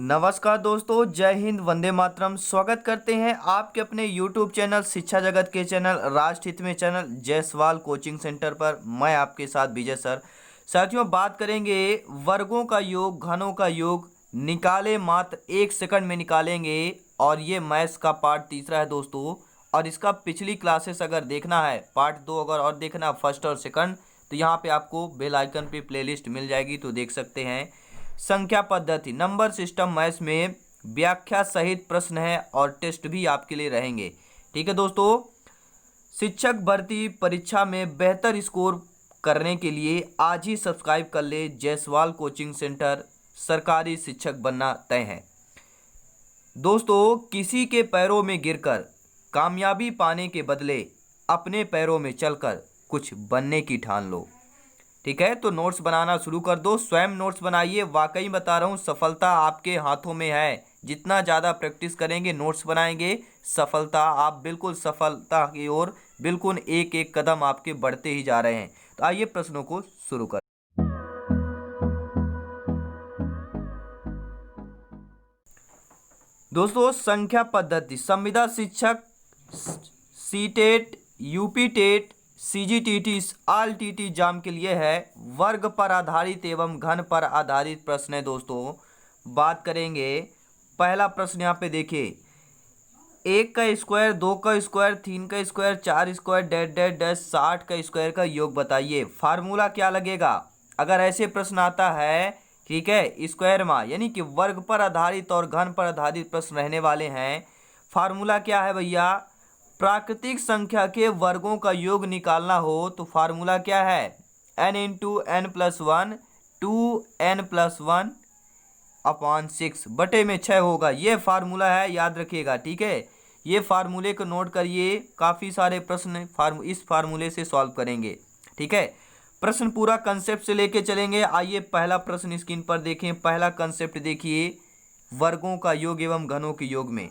नमस्कार दोस्तों, जय हिंद, वंदे मातरम। स्वागत करते हैं आपके अपने YouTube चैनल शिक्षा जगत के चैनल राष्ट्र हित में चैनल जायसवाल कोचिंग सेंटर पर। मैं आपके साथ विजय सर। साथियों, बात करेंगे वर्गों का योग, घनों का योग निकाले मात्र 1 सेकंड में निकालेंगे। और ये मैथ्स का पार्ट तीसरा है दोस्तों। और इसका पिछली क्लासेस अगर देखना है, पार्ट 2 अगर और देखना फर्स्ट और सेकंड, तो यहाँ पे आपको बेल आइकन पे प्लेलिस्ट मिल जाएगी, तो देख सकते हैं। संख्या पद्धति नंबर सिस्टम मैथ्स में व्याख्या सहित प्रश्न है और टेस्ट भी आपके लिए रहेंगे। ठीक है दोस्तों, शिक्षक भर्ती परीक्षा में बेहतर स्कोर करने के लिए आज ही सब्सक्राइब कर ले जायसवाल कोचिंग सेंटर। सरकारी शिक्षक बनना तय है दोस्तों। किसी के पैरों में गिरकर कामयाबी पाने के बदले अपने पैरों में चलकर कुछ बनने की ठान लो। ठीक है, तो नोट्स बनाना शुरू कर दो, स्वयं नोट्स बनाइए। वाकई बता रहा हूँ, सफलता आपके हाथों में है। जितना ज़्यादा प्रैक्टिस करेंगे, नोट्स बनाएंगे, सफलता आप बिल्कुल सफलता की ओर बिल्कुल एक एक कदम आपके बढ़ते ही जा रहे हैं। तो आइए प्रश्नों को शुरू कर। दोस्तों, संख्या पद्धति संविदा शिक्षक सीटेट, यूपी टेट, सीजीटीटी, आल टीटी एग्जाम के लिए है। वर्ग पर आधारित एवं घन पर आधारित प्रश्न है दोस्तों। बात करेंगे, पहला प्रश्न यहाँ पे देखिए, 1 का स्क्वायर, 2 का स्क्वायर, 3 का square, 4 square, dash dash dash 60 का स्क्वायर का योग बताइए। फार्मूला क्या लगेगा अगर ऐसे प्रश्न आता है? ठीक है, स्क्वायर में यानी कि वर्ग पर आधारित और घन पर आधारित प्रश्न रहने वाले हैं। फार्मूला क्या है भैया? प्राकृतिक संख्या के वर्गों का योग निकालना हो तो फार्मूला क्या है? n into N plus one, 2n+1 upon 6 बटे में 6 होगा। ये फार्मूला है, याद रखिएगा। ठीक है, ये फार्मूले को नोट करिए। काफ़ी सारे प्रश्न इस फार्मूले से सॉल्व करेंगे। ठीक है, प्रश्न पूरा कंसेप्ट से लेके चलेंगे। आइए पहला प्रश्न स्क्रीन पर देखें। पहला कंसेप्ट देखिए, वर्गों का योग एवं घनों के योग में।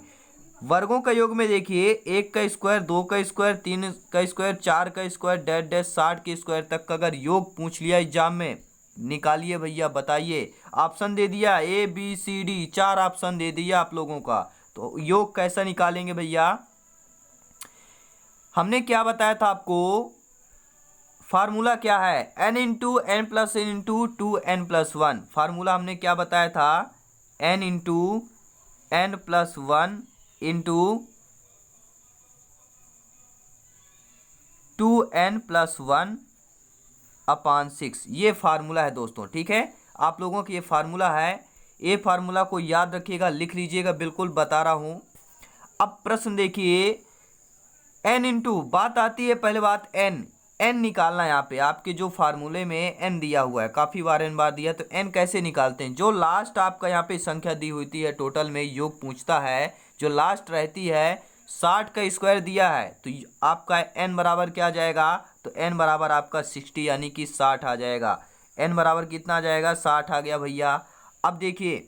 वर्गों का योग में देखिए, 1 का स्क्वायर, 2 का स्क्वायर, 3 का स्क्वायर, 4 का स्क्वायर, डैश डैश 60 के स्क्वायर तक का अगर योग पूछ लिया एग्जाम में, निकालिए भैया, बताइए। ऑप्शन दे दिया ABCD, 4 ऑप्शन दे दिया आप लोगों का। तो योग कैसा निकालेंगे भैया? हमने क्या बताया था आपको? फार्मूला क्या है? n into N plus N into 2n+1। Formula हमने क्या बताया था? n into n+1 into 2n+1 upon 6। ये फार्मूला है दोस्तों। ठीक है, आप लोगों का ये फार्मूला है। ये फार्मूला को याद रखिएगा, लिख लीजिएगा, बिल्कुल बता रहा हूँ। अब प्रश्न देखिए, n इंटू, बात आती है पहले बात n निकालना। यहाँ पे आपके जो फार्मूले में n दिया हुआ है, काफ़ी बार n बार दिया, तो n कैसे निकालते हैं? जो लास्ट आपका यहाँ पे संख्या दी हुई है, टोटल में योग पूछता है, जो लास्ट रहती है 60 का स्क्वायर दिया है, तो आपका n बराबर क्या आ जाएगा? तो n बराबर आपका 60 यानी कि 60 आ जाएगा। n बराबर कितना आ जाएगा? 60 आ गया भैया। अब देखिए,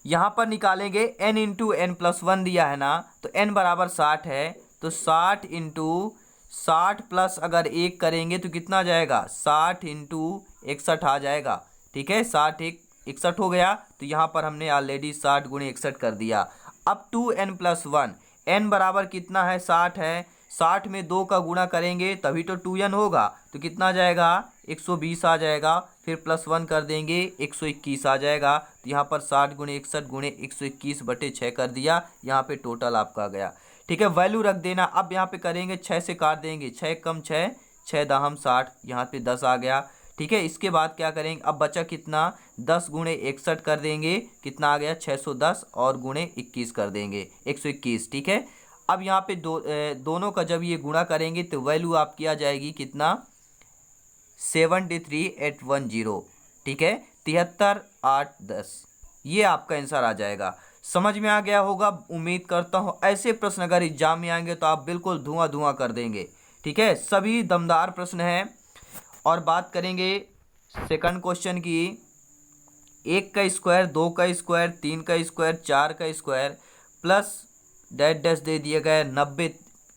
यहाँ पर निकालेंगे, n इंटू n+1 दिया है ना, तो n बराबर 60 है, तो 60 इंटू 60 प्लस अगर 1 करेंगे तो कितना आ जाएगा? 60 इंटू 61 आ जाएगा। ठीक है, 60 61 हो गया। तो यहाँ पर हमने ऑलरेडी 60 गुणे 61 कर दिया। अब 2n+1, n बराबर कितना है? 60 है। 60 में 2 का गुणा करेंगे तभी तो 2n होगा, तो कितना आ जाएगा? 120 आ जाएगा। फिर +1 कर देंगे, 121 आ जाएगा। तो यहाँ पर 60 गुणे 61 गुणे 121 बटे 6 कर दिया। यहाँ पे टोटल आपका आ गया। ठीक है, वैल्यू रख देना। अब यहाँ पे करेंगे, 6 से काट देंगे, 6 कम 6, 6 दहम 60, यहाँ पे 10 आ गया। ठीक है, इसके बाद क्या करेंगे? अब बचा कितना? 10 गुणे 61 कर देंगे, कितना आ गया? 610, और गुणे 21 कर देंगे, 121। ठीक है, अब यहाँ पे दोनों का जब ये गुणा करेंगे तो वैल्यू आपकी आ जाएगी कितना? 73810। ठीक है, 73 8 10, ये आपका आंसर आ जाएगा। समझ में आ गया होगा, उम्मीद करता हूँ। ऐसे प्रश्न अगर एग्जाम में आएंगे तो आप बिल्कुल धुआं धुआं कर देंगे। ठीक है, सभी दमदार प्रश्न हैं। और बात करेंगे सेकंड क्वेश्चन की, 1 का स्क्वायर, 2 का स्क्वायर, 3 का स्क्वायर, 4 का स्क्वायर प्लस डैश डैश दे दिया गया, 90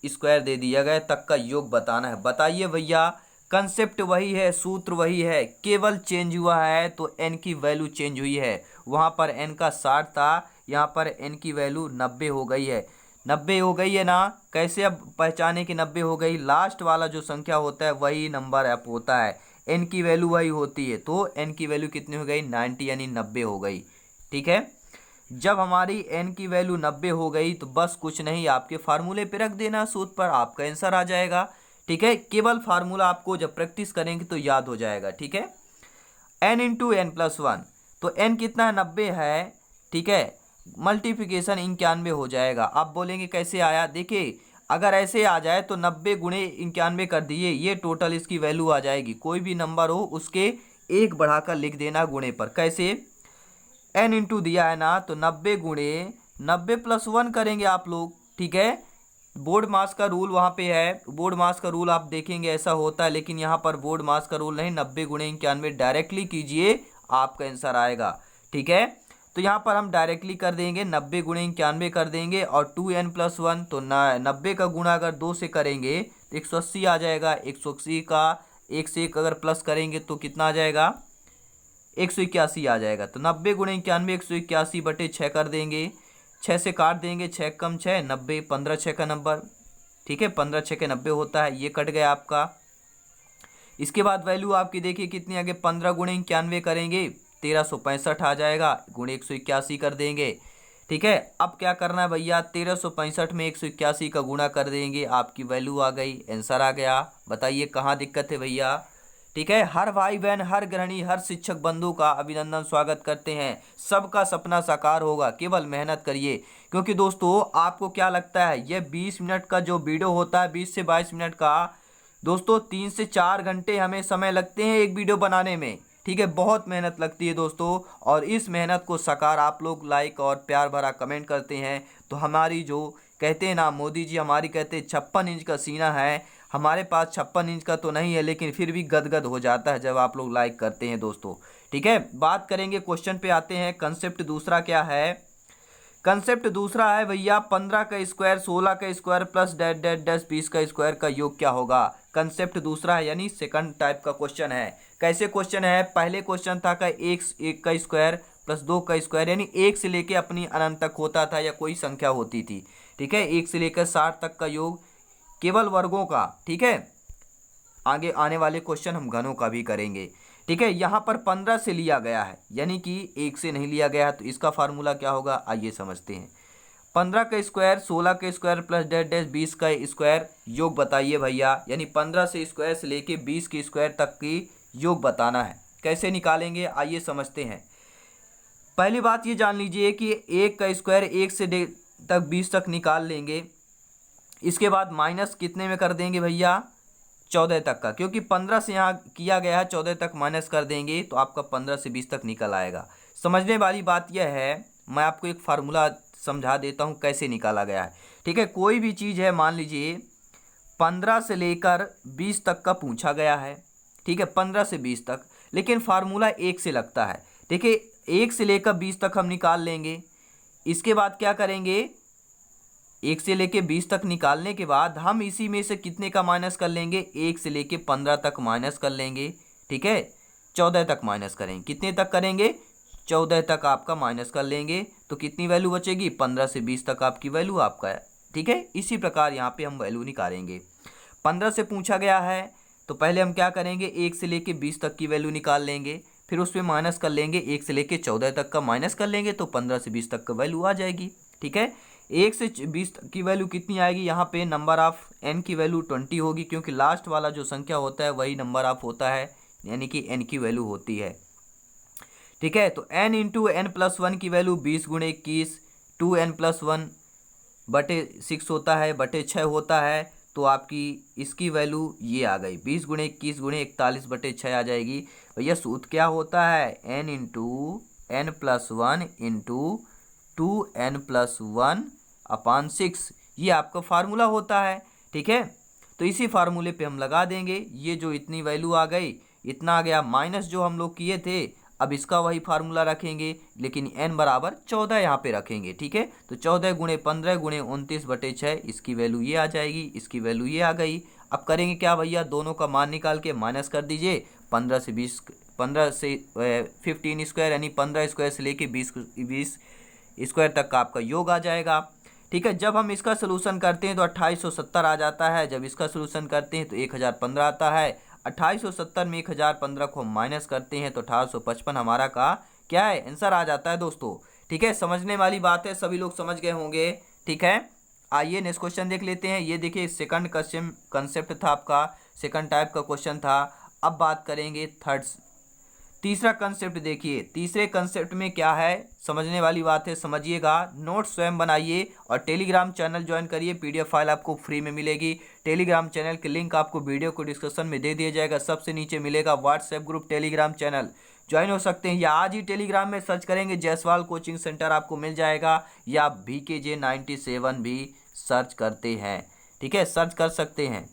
स्क्वायर दे दिया गया तक का योग बताना है। बताइए भैया, कंसेप्ट वही है, सूत्र वही है, केवल चेंज हुआ है तो n की वैल्यू चेंज हुई है। वहाँ पर n का 60 था, यहाँ पर n की वैल्यू 90 हो गई है। 90 हो गई है ना। कैसे अब पहचाने कि 90 हो गई? लास्ट वाला जो संख्या होता है वही नंबर ऐप होता है, n की वैल्यू वही होती है। तो n की वैल्यू कितनी हो गई? 90 यानी 90 हो गई। ठीक है, जब हमारी n की वैल्यू 90 हो गई तो बस कुछ नहीं, आपके फार्मूले पे रख देना सूत्र पर, आपका आंसर आ जाएगा। ठीक है, केवल फार्मूला आपको जब प्रैक्टिस करेंगे तो याद हो जाएगा। ठीक है, n into N plus one, तो n कितना है? 90 है। ठीक है, मल्टीप्लिकेशन 91 हो जाएगा। आप बोलेंगे कैसे आया? देखिए, अगर ऐसे आ जाए तो 90 गुणे 91 कर दिए, ये टोटल इसकी वैल्यू आ जाएगी। कोई भी नंबर हो उसके एक बढ़ाकर लिख देना गुणे पर। कैसे? n इंटू दिया है ना, तो 90 गुणे 90 प्लस 1 करेंगे आप लोग। ठीक है, बोर्ड मास का रूल वहाँ पे है, बोर्ड मास का रूल आप देखेंगे ऐसा होता है, लेकिन यहाँ पर बोर्ड मास का रूल नहीं, 90 गुणे 91 डायरेक्टली कीजिए, आपका आंसर आएगा। ठीक है, तो यहाँ पर हम डायरेक्टली कर देंगे, 90 गुणे 91 कर देंगे, और 2n प्लस 1, तो 90 का गुणा अगर 2 से करेंगे तो 180 आ जाएगा। 180 का 1 से 1 अगर प्लस करेंगे तो कितना आ जाएगा? 181 आ जाएगा। तो 90 गुणे 91 181 बटे 6 कर देंगे, 6 से काट देंगे, 6 कम 6 90, 15 6 का नंबर। ठीक है, 15 6 के 90 होता है, ये कट गया आपका। इसके बाद वैल्यू आपकी देखिए कितनी आगे, 15 गुणे 91 करेंगे 1365 आ जाएगा, गुणे 181 कर देंगे। ठीक है, अब क्या करना है भैया? 1365 में 181 का गुणा कर देंगे, आपकी वैल्यू आ गई, आंसर आ गया। बताइए कहाँ दिक्कत है भैया? ठीक है, हर भाई बहन, हर गृहिणी, हर शिक्षक बंधु का अभिनंदन, स्वागत करते हैं। सबका सपना साकार होगा, केवल मेहनत करिए। क्योंकि दोस्तों आपको क्या लगता है, ये 20 मिनट का जो वीडियो होता है, 20 से 22 मिनट का, दोस्तों 3 से 4 घंटे हमें समय लगते हैं एक वीडियो बनाने में। ठीक है, बहुत मेहनत लगती है दोस्तों, और इस मेहनत को साकार आप लोग लाइक और प्यार भरा कमेंट करते हैं तो हमारी जो कहते हैं ना, मोदी जी हमारी कहते हैं 56 इंच का सीना है, हमारे पास 56 इंच का तो नहीं है, लेकिन फिर भी गदगद हो जाता है जब आप लोग लाइक करते हैं दोस्तों। ठीक है, बात करेंगे, क्वेश्चन पे आते हैं। कंसेप्ट दूसरा क्या है? कंसेप्ट दूसरा है भैया 15 का स्क्वायर 16 का square plus dash dash dash 20 का स्क्वायर का योग क्या होगा? कंसेप्ट दूसरा है, यानी सेकंड टाइप का क्वेश्चन है। कैसे क्वेश्चन है? पहले क्वेश्चन था का एक का स्क्वायर प्लस 2 का स्क्वायर, यानी 1 से लेके अपनी अनंत तक होता था, या कोई संख्या होती थी। ठीक है, 1 से लेकर 60 तक का योग केवल वर्गों का। ठीक है, आगे आने वाले क्वेश्चन हम घनों का भी करेंगे। ठीक है, यहाँ पर 15 से लिया गया है, यानी कि 1 से नहीं लिया गया है, तो इसका फार्मूला क्या होगा आइए समझते हैं। 15 का स्क्वायर 16 का स्क्वायर प्लस डैश डैश 20 का स्क्वायर योग बताइए भैया, यानी 15 से स्क्वायर से लेके 20 के स्क्वायर तक की योग बताना है। कैसे निकालेंगे आइए समझते हैं। पहली बात ये जान लीजिए कि 1 का स्क्वायर 1 से तक 20 तक निकाल लेंगे। इसके बाद माइनस कितने में कर देंगे भैया? 14 तक का, क्योंकि 15 से यहाँ किया गया है, 14 तक माइनस कर देंगे तो आपका 15 से 20 तक निकल आएगा। समझने वाली बात यह है, मैं आपको एक फार्मूला समझा देता हूँ कैसे निकाला गया है। ठीक है, कोई भी चीज़ है, मान लीजिए 15 से लेकर 20 तक का पूछा गया है। ठीक है, 15 से 20 तक, लेकिन फार्मूला 1 से लगता है। देखिए 1 से लेकर 20 तक हम निकाल लेंगे। इसके बाद क्या करेंगे? 1 से लेके 20 तक निकालने के बाद हम इसी में से कितने का माइनस कर लेंगे? 1 से लेके 15 तक माइनस कर लेंगे। ठीक है, 14 तक माइनस करेंगे। कितने तक करेंगे? 14 तक आपका माइनस कर लेंगे, तो कितनी वैल्यू बचेगी? 15 से 20 तक आपकी वैल्यू आपका है। ठीक है, इसी प्रकार यहाँ पे हम वैल्यू निकालेंगे। 15 से पूछा गया है तो पहले हम क्या करेंगे? 1 से लेके 20 तक की वैल्यू निकाल लेंगे, फिर उस पर माइनस कर लेंगे, 1 से लेके 14 तक का माइनस कर लेंगे, तो 15 से 20 तक का वैल्यू आ जाएगी। ठीक है, 1 से 20 की वैल्यू कितनी आएगी? यहाँ पे नंबर ऑफ n की वैल्यू 20 होगी, क्योंकि लास्ट वाला जो संख्या होता है वही नंबर ऑफ होता है, यानी कि n की वैल्यू होती है। ठीक है, तो n इंटू एन प्लस 1 की वैल्यू 20 गुणे 21, 2n प्लस 1 बटे 6 होता है, बटे 6 होता है, तो आपकी इसकी वैल्यू ये आ गई, 20 गुणे 21 गुणे 41 बटे 6 आ जाएगी। भैया सूत्र क्या होता है? n into N plus 1 into 2n plus 1 upon 6, ये आपका फार्मूला होता है। ठीक है, तो इसी फार्मूले पे हम लगा देंगे। ये जो इतनी वैल्यू आ गई, इतना आ गया, माइनस जो हम लोग किए थे, अब इसका वही फार्मूला रखेंगे, लेकिन n बराबर 14 यहाँ पे रखेंगे। ठीक है, तो 14 गुणे 15 गुणे 29 बटे 6, इसकी वैल्यू ये आ जाएगी, इसकी वैल्यू ये आ गई। अब करेंगे क्या भैया, दोनों का मान निकाल के माइनस कर दीजिए। 15 से 15 स्क्वायर यानी 15 स्क्वायर से लेके 20 स्क्वायर तक का आपका योग आ जाएगा। ठीक है, जब हम इसका सोल्यूशन करते हैं तो 2870 आ जाता है। जब इसका सोल्यूशन करते हैं तो 1015 आता है। 2870 में 1015 को हम माइनस करते हैं तो 1855 हमारा का क्या है, आंसर आ जाता है दोस्तों। ठीक है, समझने वाली बात है, सभी लोग समझ गए होंगे। ठीक है, आइए नेक्स्ट क्वेश्चन देख लेते हैं। ये देखिए सेकंड क्वेश्चन कंसेप्ट था आपका, सेकंड टाइप का क्वेश्चन था। अब बात करेंगे तीसरा कंसेप्ट। देखिए तीसरे कंसेप्ट में क्या है, समझने वाली बात है, समझिएगा। नोट स्वयं बनाइए और टेलीग्राम चैनल ज्वाइन करिए, पीडीएफ फाइल आपको फ्री में मिलेगी। टेलीग्राम चैनल के लिंक आपको वीडियो को डिस्क्रिप्शन में दे दिया जाएगा, सबसे नीचे मिलेगा WhatsApp group Telegram channel, join हो सकते हैं। या आज ही टेलीग्राम में सर्च करेंगे जायसवाल कोचिंग सेंटर, आपको मिल जाएगा। या VKJ97 भी सर्च करते हैं, ठीक है, सर्च कर सकते हैं।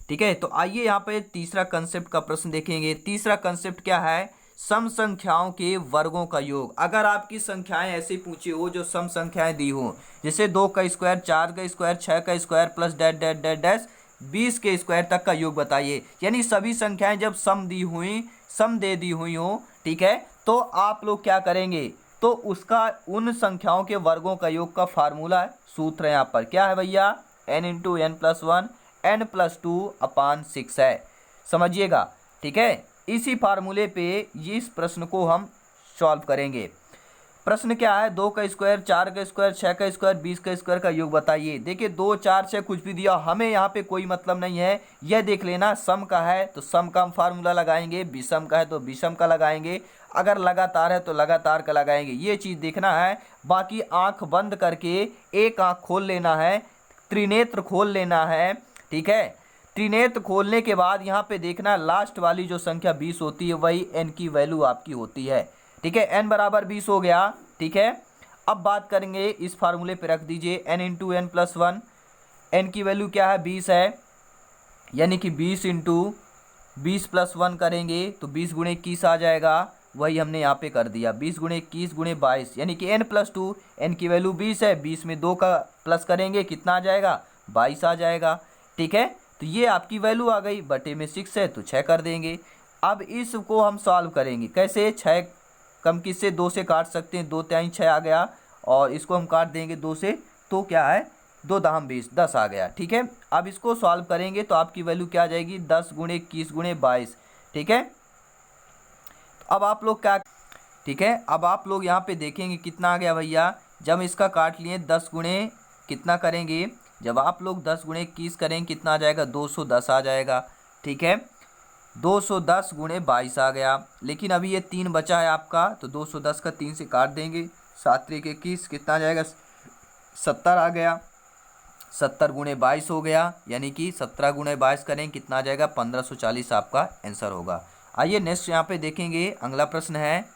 ठीक है, तो आइए यहाँ पे तीसरा कंसेप्ट का प्रश्न देखेंगे। तीसरा कंसेप्ट क्या है, सम संख्याओं के वर्गों का योग। अगर आपकी संख्याएं ऐसी पूछी हो जो सम संख्याएं दी हो, जैसे 2 का स्क्वायर, 4 का स्क्वायर, 6 का square plus dash dash dash dash 20 के स्क्वायर तक का योग बताइए, यानी सभी संख्याएं जब सम दे दी हुई हो, ठीक है, तो आप लोग क्या करेंगे, तो उसका उन संख्याओं के वर्गों का योग का फार्मूला सूत्र यहाँ पर क्या है भैया, n × n+1 n+2/6 है, समझिएगा। ठीक है, इसी फार्मूले पे इस प्रश्न को हम सॉल्व करेंगे। प्रश्न क्या है, 2 का स्क्वायर, 4 का स्क्वायर, 6 का स्क्वायर, 20 का स्क्वायर का योग बताइए। देखिए 2, 4, 6 कुछ भी दिया, हमें यहाँ पे कोई मतलब नहीं है। यह देख लेना, सम का है तो सम का हम फार्मूला लगाएंगे, विषम का है तो विषम का लगाएंगे, अगर लगातार है तो लगातार का लगाएंगे, ये चीज़ देखना है। बाकी आँख बंद करके एक आँख खोल लेना है, त्रिनेत्र खोल लेना है। ठीक है, त्रिनेत्र खोलने के बाद यहाँ पे देखना, लास्ट वाली जो संख्या 20 होती है वही n की वैल्यू आपकी होती है। ठीक है, n बराबर 20 हो गया। ठीक है, अब बात करेंगे, इस फार्मूले पे रख दीजिए n × n+1, n की वैल्यू क्या है, 20 है, यानी कि 20 × 20+1 करेंगे तो 20 × 21 आ जाएगा, वही हमने यहाँ पे कर दिया। 20 × 21 × 22 यानी कि n+2, n की वैल्यू 20 है, 20 में 2 का प्लस करेंगे कितना आ जाएगा, 22 आ जाएगा। ठीक है, तो ये आपकी वैल्यू आ गई, बटे में 6 है तो 6 कर देंगे। अब इसको हम सॉल्व करेंगे कैसे, 6 कम किससे, 2 से काट सकते हैं, 2 3 6 आ गया, और इसको हम काट देंगे 2 से, तो क्या है, 2 दाम 20, 10 आ गया। ठीक है, अब इसको सॉल्व करेंगे तो आपकी वैल्यू क्या आ जाएगी, 10 × 21 × 22। ठीक है, अब आप लोग क्या, ठीक है, अब आप लोग यहाँ पे देखेंगे कितना आ गया भैया, जब इसका काट लिए 10 × कितना करेंगे, जब आप लोग 10 × 21 करेंगे कितना आ जाएगा, 210 आ जाएगा। ठीक है, 210 × 22 आ गया, लेकिन अभी ये 3 बचा है आपका, तो 210 का 3 से काट देंगे, 7 × 21 कितना आ जाएगा, 70 आ गया, 70 × 22 हो गया, यानी कि 17 × 22 करें कितना आ जाएगा, 1540 आपका आंसर होगा। आइए नेक्स्ट यहाँ पे देखेंगे, अगला प्रश्न है,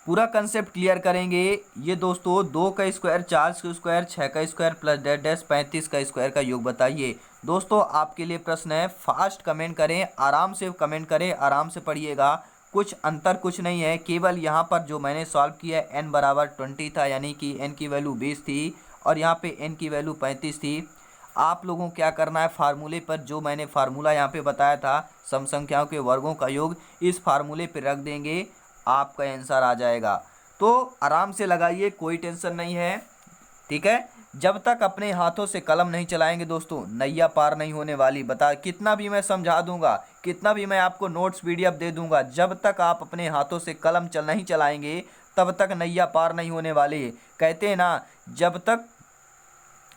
पूरा कंसेप्ट क्लियर करेंगे। ये दोस्तों 2 का स्क्वायर, 4 का स्क्वायर, 6 का स्क्वायर प्लस डैश डैश 35 का स्क्वायर का योग बताइए। दोस्तों आपके लिए प्रश्न है, फास्ट कमेंट करें, आराम से कमेंट करें, आराम से पढ़िएगा, कुछ अंतर कुछ नहीं है, केवल यहाँ पर जो मैंने सॉल्व किया है n बराबर 20 था, यानी कि n की वैल्यू 20 थी और यहाँ पे n की वैल्यू 35 थी। आप लोगों को क्या करना है, फार्मूले पर जो मैंने फार्मूला यहाँ पे बताया था, सम संख्याओं के वर्गों का योग, इस फार्मूले पर रख देंगे, आपका आंसर आ जाएगा। तो आराम से लगाइए, कोई टेंशन नहीं है। ठीक है, जब तक अपने हाथों से कलम नहीं चलाएंगे दोस्तों, नैया पार नहीं होने वाली। बता, कितना भी मैं समझा दूंगा, कितना भी मैं आपको नोट्स पीडीएफ दे दूंगा, जब तक आप अपने हाथों से कलम नहीं चलाएंगे तब तक नैया पार नहीं होने वाली। कहते हैं ना, जब तक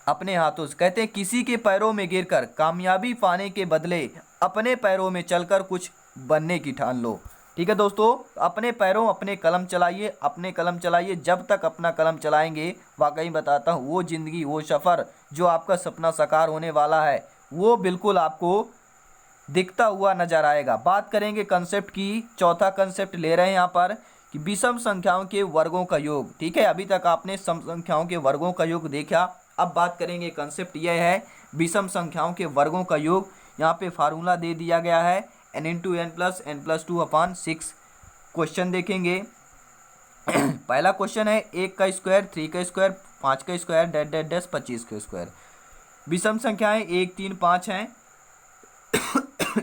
अपने हाथों से, कहते हैं किसी के पैरों में गिरकर कामयाबी पाने के बदले अपने पैरों में चलकर कुछ बनने की ठान लो। ठीक है दोस्तों, अपने पैरों अपने कलम चलाइए, अपने कलम चलाइए, जब तक अपना कलम चलाएंगे, वाकई बताता हूँ, वो ज़िंदगी, वो सफ़र जो आपका सपना साकार होने वाला है, वो बिल्कुल आपको दिखता हुआ नजर आएगा। बात करेंगे कंसेप्ट की, चौथा कंसेप्ट ले रहे हैं यहाँ पर कि विषम संख्याओं के वर्गों का योग। ठीक है, अभी तक आपने सम संख्याओं के वर्गों का योग देखा, अब बात करेंगे, कंसेप्ट यह है विषम संख्याओं के वर्गों का योग। यहाँ पे फार्मूला दे दिया गया है, n into N plus 2/6। Question देखेंगे। पहला क्वेश्चन है 1 का स्क्वायर, 3 का स्क्वायर, 5 का स्क्वायर, डैट डैट डैश 25 का स्क्वायर। विषम संख्याएं 1 3 5 हैं।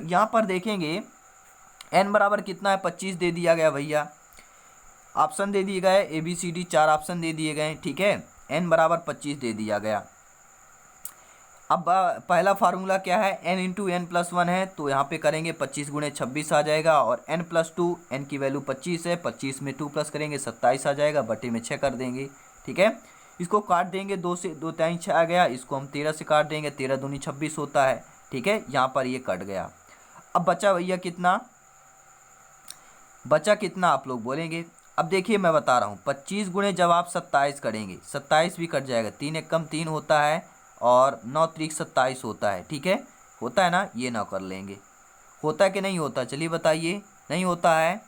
यहाँ पर देखेंगे n बराबर कितना है, 25 दे दिया गया भैया। ऑप्शन दे दिए गए ABCD, 4 ऑप्शन दे दिए गए, ठीक है। n बराबर 25 दे दिया गया। अब पहला फार्मूला क्या है, n इंटू एन प्लस 1 है, तो यहाँ पे करेंगे 25 गुणे 26 आ जाएगा। और n प्लस 2, n की वैल्यू 25 है, 25 में 2 प्लस करेंगे 27 आ जाएगा, बटे में 6 कर देंगे, ठीक है। इसको काट देंगे, 2 से 2 3 6 आ गया, इसको हम 13 से काट देंगे, 13 दूनी 26 होता है, ठीक है। यहाँ पर ये कट गया। अब बचा भैया कितना, बचा कितना आप लोग बोलेंगे। अब देखिए मैं बता रहा हूँ, 25 गुणे जब आप 27 करेंगे, 27 भी कट जाएगा, 3 एकम 3 होता है और 9 त्रिक 27 होता है, ठीक है। होता है ना, ये 9 कर लेंगे। होता है कि नहीं होता, चलिए बताइए। नहीं होता है,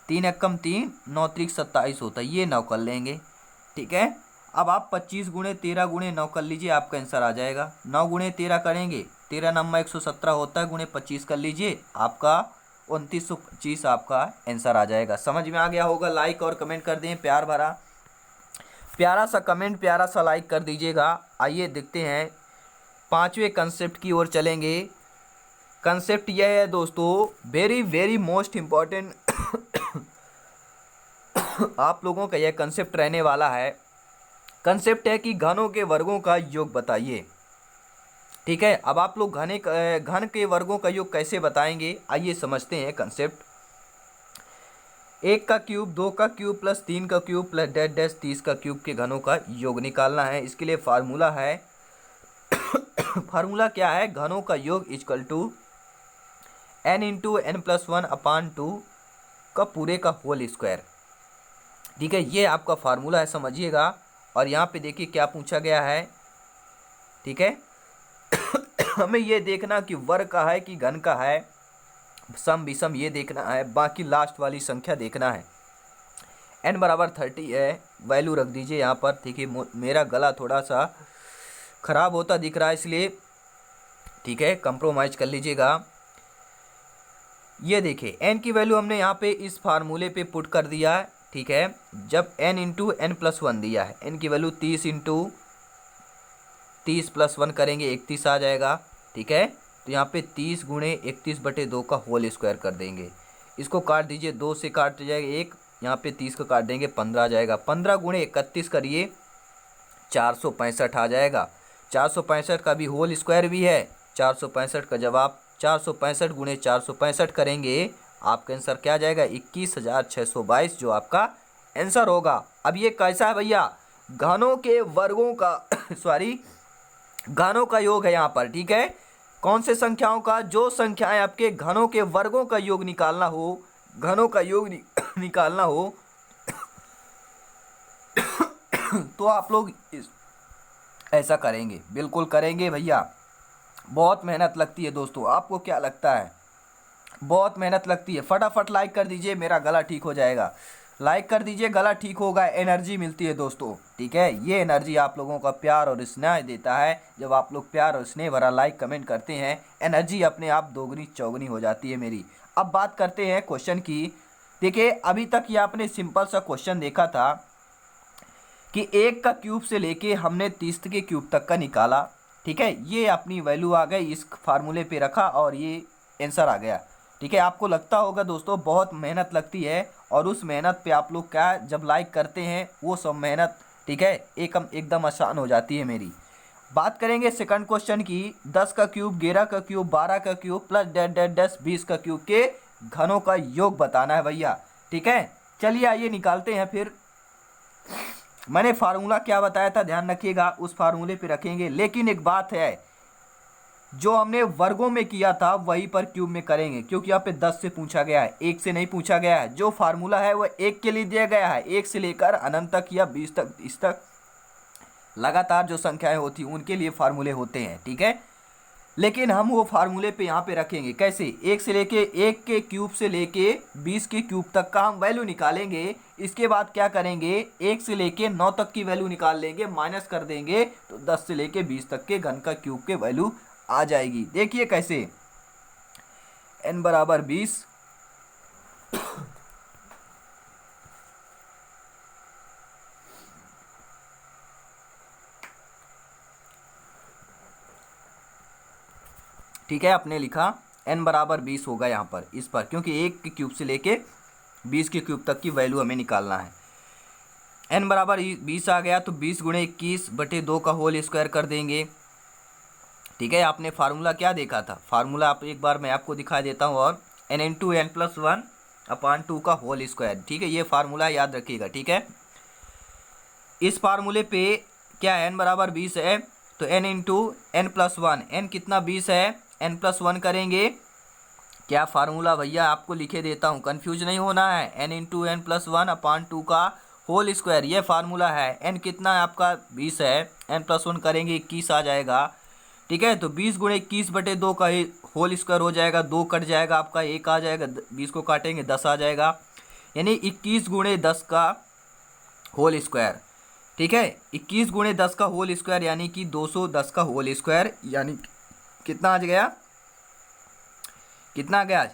3 एकम 3, 9 त्रिक 27 होता है, ये 9 कर लेंगे, ठीक है। अब आप 25 गुणे 13 गुणे 9 कर लीजिए, आपका आंसर आ जाएगा। 9 गुणे 13 करेंगे, 13 नंबर 117 होता है, गुणे 25 कर लीजिए, आपका 2925 आपका आंसर आ जाएगा। समझ में आ गया होगा। लाइक और कमेंट कर दें, प्यार भरा प्यारा सा कमेंट, प्यारा सा लाइक कर दीजिएगा। आइए देखते हैं, 5वें कंसेप्ट की ओर चलेंगे। कंसेप्ट यह है दोस्तों, वेरी वेरी मोस्ट इम्पॉर्टेंट आप लोगों का यह कंसेप्ट रहने वाला है। कंसेप्ट है कि घनों के वर्गों का योग बताइए, ठीक है। अब आप लोग घन के वर्गों का योग कैसे बताएंगे, आइए समझते हैं कंसेप्ट। 1 का क्यूब, 2 का क्यूब प्लस 3 का क्यूब प्लस डैश डैश 30 का क्यूब के घनों का योग निकालना है। इसके लिए फार्मूला है फार्मूला क्या है, घनों का योग equal to n into N plus 1/2 का पूरे का होल स्क्वायर, ठीक है। ये आपका फार्मूला है, समझिएगा। और यहाँ पे देखिए क्या पूछा गया है, ठीक है। हमें ये देखना कि वर्ग का है कि घन का है, सम विषम ये देखना है, बाकी लास्ट वाली संख्या देखना है। n बराबर 30 है, वैल्यू रख दीजिए यहाँ पर, ठीक है। मेरा गला थोड़ा सा खराब होता दिख रहा है, इसलिए ठीक है कंप्रोमाइज कर लीजिएगा। ये देखिए n की वैल्यू हमने यहाँ पे इस फार्मूले पे पुट कर दिया है, ठीक है। जब n इंटू एन प्लस 1 दिया है, n की वैल्यू 30 इंटू 30 प्लस 1 करेंगे 31 आ जाएगा, ठीक है। तो यहाँ पे 30 गुणे 31/2 का होल स्क्वायर कर देंगे। इसको काट दीजिए, 2 से काट जाएगा 1, यहाँ पे 30 को काट देंगे 15 आ जाएगा। 15 गुणे 31 करिए 465 आ जाएगा। 465 का भी होल स्क्वायर भी है। 465 का जवाब 465 गुणे 465 करेंगे, आपका आंसर क्या आ जाएगा, 21,622 जो आपका आंसर होगा। अब ये कैसा है भैया, घनों के वर्गों का सॉरी घनों का योग है यहाँ पर, ठीक है। कौन से संख्याओं का, जो संख्याएं आपके घनों के वर्गों का योग निकालना हो, घनों का योग निकालना हो तो आप लोग ऐसा करेंगे, बिल्कुल करेंगे भैया। बहुत मेहनत लगती है दोस्तों, आपको क्या लगता है, बहुत मेहनत लगती है। फटाफट लाइक कर दीजिए, मेरा गला ठीक हो जाएगा। लाइक कर दीजिए, गला ठीक होगा, एनर्जी मिलती है दोस्तों, ठीक है। ये एनर्जी आप लोगों का प्यार और स्नेह देता है। जब आप लोग प्यार और स्नेह भरा लाइक कमेंट करते हैं, एनर्जी अपने आप दोगुनी चौगुनी हो जाती है मेरी। अब बात करते हैं क्वेश्चन की। देखिए अभी तक ये आपने सिंपल सा क्वेश्चन देखा था कि 1 का क्यूब से लेके हमने 30 के क्यूब तक का निकाला, ठीक है। ये अपनी वैल्यू आ गई, इस फार्मूले पे रखा और ये आंसर आ गया, ठीक है। आपको लगता होगा दोस्तों बहुत मेहनत लगती है, और उस मेहनत पे आप लोग क्या जब लाइक करते हैं वो सब मेहनत, ठीक है, एकदम आसान हो जाती है मेरी। बात करेंगे सेकंड क्वेश्चन की। 10 का क्यूब, 11 का क्यूब, 12 का cube plus dash dash dash 20 का क्यूब के घनों का योग बताना है भैया, ठीक है। चलिए आइए निकालते हैं। फिर मैंने फार्मूला क्या बताया था ध्यान रखिएगा, उस फार्मूले पे रखेंगे। लेकिन एक बात है, जो हमने वर्गों में किया था वही पर क्यूब में करेंगे, क्योंकि यहाँ पे 10 से पूछा गया है, 1 से नहीं पूछा गया है। जो फार्मूला है वह 1 के लिए दिया गया है, 1 से लेकर अनंत तक या 20 तक, इस तक लगातार जो संख्याएं होती हैं उनके लिए फार्मूले होते हैं, ठीक है। लेकिन हम वो फार्मूले पे यहाँ पे रखेंगे कैसे, 1 से लेके 1 के क्यूब से लेके 20 के क्यूब तक का हम वैल्यू निकालेंगे। इसके बाद क्या करेंगे, 1 से लेके 9 तक की वैल्यू निकाल लेंगे, माइनस कर देंगे तो 10 से लेके 20 तक के घन का क्यूब के वैल्यू आ जाएगी। देखिए कैसे, n बराबर 20, ठीक है, आपने लिखा n बराबर 20 होगा यहाँ पर, इस पर, क्योंकि 1 के क्यूब से लेके 20 के क्यूब तक की वैल्यू हमें निकालना है। n बराबर 20 आ गया तो 20 गुणे 21 बटे 2 का होल स्क्वायर कर देंगे। ठीक है, आपने फार्मूला क्या देखा था, फार्मूला आप एक बार मैं आपको दिखा देता हूँ, और n इंटू एन प्लस 1 अपान 2 का होल स्क्वायर। ठीक है, ये फार्मूला याद रखिएगा। ठीक है, इस फार्मूले पे क्या n बराबर 20 है तो n into N plus 1, n कितना 20 है, n प्लस 1 करेंगे। क्या फार्मूला भैया आपको लिखे देता हूँ, कन्फ्यूज नहीं होना है। n इंटू एन प्लस 1 अपान 2 का होल स्क्वायर, ये फार्मूला है। n कितना है आपका 20 है, n प्लस 1 करेंगे 21 आ जाएगा। ठीक है, तो 20 गुणे 21 बटे 2 का होल स्क्वायर हो जाएगा, 2 कट जाएगा आपका, 1 आ जाएगा, 20 को काटेंगे 10 आ जाएगा, यानी 21 गुणे 10 का होल स्क्वायर। ठीक है, 21 गुणे 10 का होल स्क्वायर यानी कि 210 का होल स्क्वायर, यानी कितना आ गया, कितना आ गया आज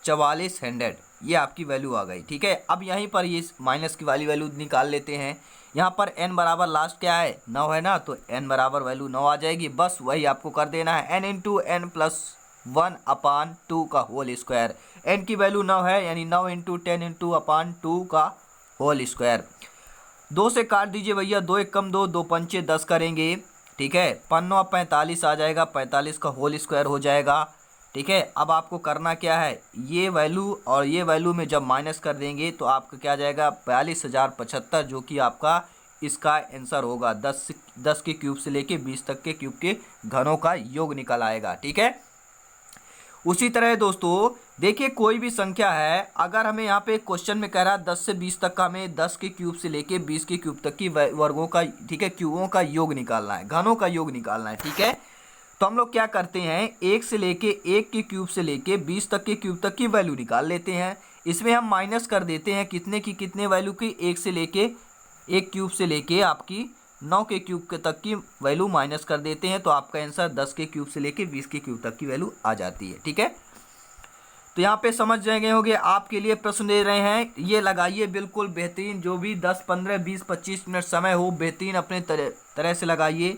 4400, ये आपकी वैल्यू आ गई। ठीक है, अब यहीं पर ये माइनस की वाली वैल्यू निकाल लेते हैं। यहाँ पर n बराबर लास्ट क्या है 9 है ना, तो n बराबर वैल्यू 9 आ जाएगी। बस वही आपको कर देना है, n इंटू एन प्लस 1 अपान 2 का होल स्क्वायर। n की वैल्यू 9 है, यानी 9 इंटू 10 इंटू अपान 2 का होल स्क्वायर। 2 से काट दीजिए भैया, 2 एक कम 2, 2 पंचे 10 करेंगे। ठीक है, 5 45 आ जाएगा, 45 का होल स्क्वायर हो जाएगा। ठीक है, अब आपको करना क्या है, ये वैल्यू और ये वैल्यू में जब माइनस कर देंगे तो आपका क्या जाएगा 42,075, जो कि आपका इसका आंसर होगा। 10 के क्यूब से लेके 20 तक के क्यूब के घनों का योग निकल आएगा। ठीक है, उसी तरह दोस्तों देखिए, कोई भी संख्या है, अगर हमें यहाँ पे क्वेश्चन में कह रहा है 10 से 20 तक का, हमें 10 के क्यूब से लेके 20 के क्यूब तक की वर्गों का, ठीक है, क्यूबों का योग निकालना है, घनों का योग निकालना है। ठीक है, तो हम लोग क्या करते हैं, 1 से लेके 1 के क्यूब से लेके 20 तक के क्यूब तक की वैल्यू निकाल लेते हैं। इसमें हम माइनस कर देते हैं कितने की कितने वैल्यू की, 1 से लेके 1 क्यूब से लेके आपकी 9 के क्यूब के तक की वैल्यू माइनस कर देते हैं, तो आपका आंसर 10 के क्यूब से लेके 20 के क्यूब तक की वैल्यू आ जाती है। ठीक है, तो यहाँ पे समझ जाएंगे होंगे, आपके लिए प्रश्न दे रहे हैं, ये लगाइए बिल्कुल बेहतरीन, जो भी 10 15 20 25 मिनट समय हो, बेहतरीन अपने तरह से लगाइए।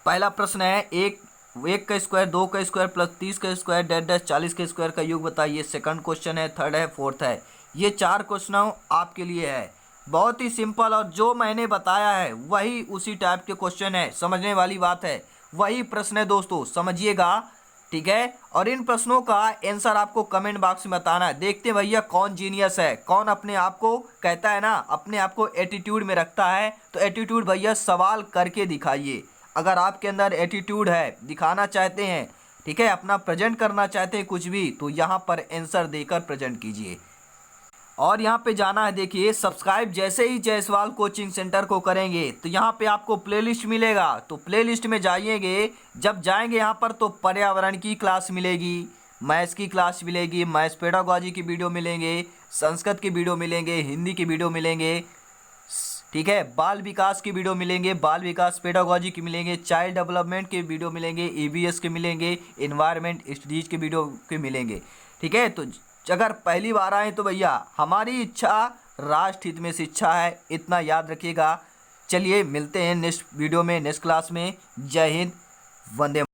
पहला प्रश्न है, एक का स्क्वायर, 2 का स्क्वायर प्लस 30 का स्क्वायर डैश डैश 40 के स्क्वायर का योग बताइए। सेकंड क्वेश्चन है, थर्ड है, फोर्थ है। ये 4 क्वेश्चन आपके लिए है, बहुत ही सिंपल, और जो मैंने बताया है वही उसी टाइप के क्वेश्चन है, समझने वाली बात है, वही प्रश्न है दोस्तों, समझिएगा। ठीक है, और इन प्रश्नों का आंसर आपको कमेंट बॉक्स में बताना है। देखते हैं भैया कौन जीनियस है, कौन अपने आप को कहता है ना, अपने आप को एटीट्यूड में रखता है, तो एटीट्यूड भैया सवाल करके दिखाइए। अगर आपके अंदर एटीट्यूड है, दिखाना चाहते हैं, ठीक है, अपना प्रेजेंट करना चाहते हैं कुछ भी, तो यहाँ पर आंसर देकर प्रेजेंट कीजिए। और यहाँ पे जाना है, देखिए सब्सक्राइब जैसे ही जायसवाल कोचिंग सेंटर को करेंगे तो यहाँ पे आपको प्लेलिस्ट मिलेगा, तो प्लेलिस्ट में जाइएंगे, जब जाएंगे यहाँ पर तो पर्यावरण की क्लास मिलेगी, मैथ्स की क्लास मिलेगी, मैथ्स पेडागोजी की वीडियो मिलेंगे, संस्कृत की वीडियो मिलेंगे, हिंदी की वीडियो मिलेंगे, ठीक है, बाल विकास की वीडियो मिलेंगे, बाल विकास पेडागोजी की मिलेंगे, चाइल्ड डेवलपमेंट के वीडियो मिलेंगे, ईवीएस के मिलेंगे, एनवायरनमेंट स्टडीज के वीडियो के मिलेंगे। ठीक है, तो अगर पहली बार आए तो भैया हमारी इच्छा राष्ट्र हित में शिक्षा है, इतना याद रखिएगा। चलिए मिलते हैं नेक्स्ट वीडियो में, नेक्स्ट क्लास में। जय हिंद, वंदे।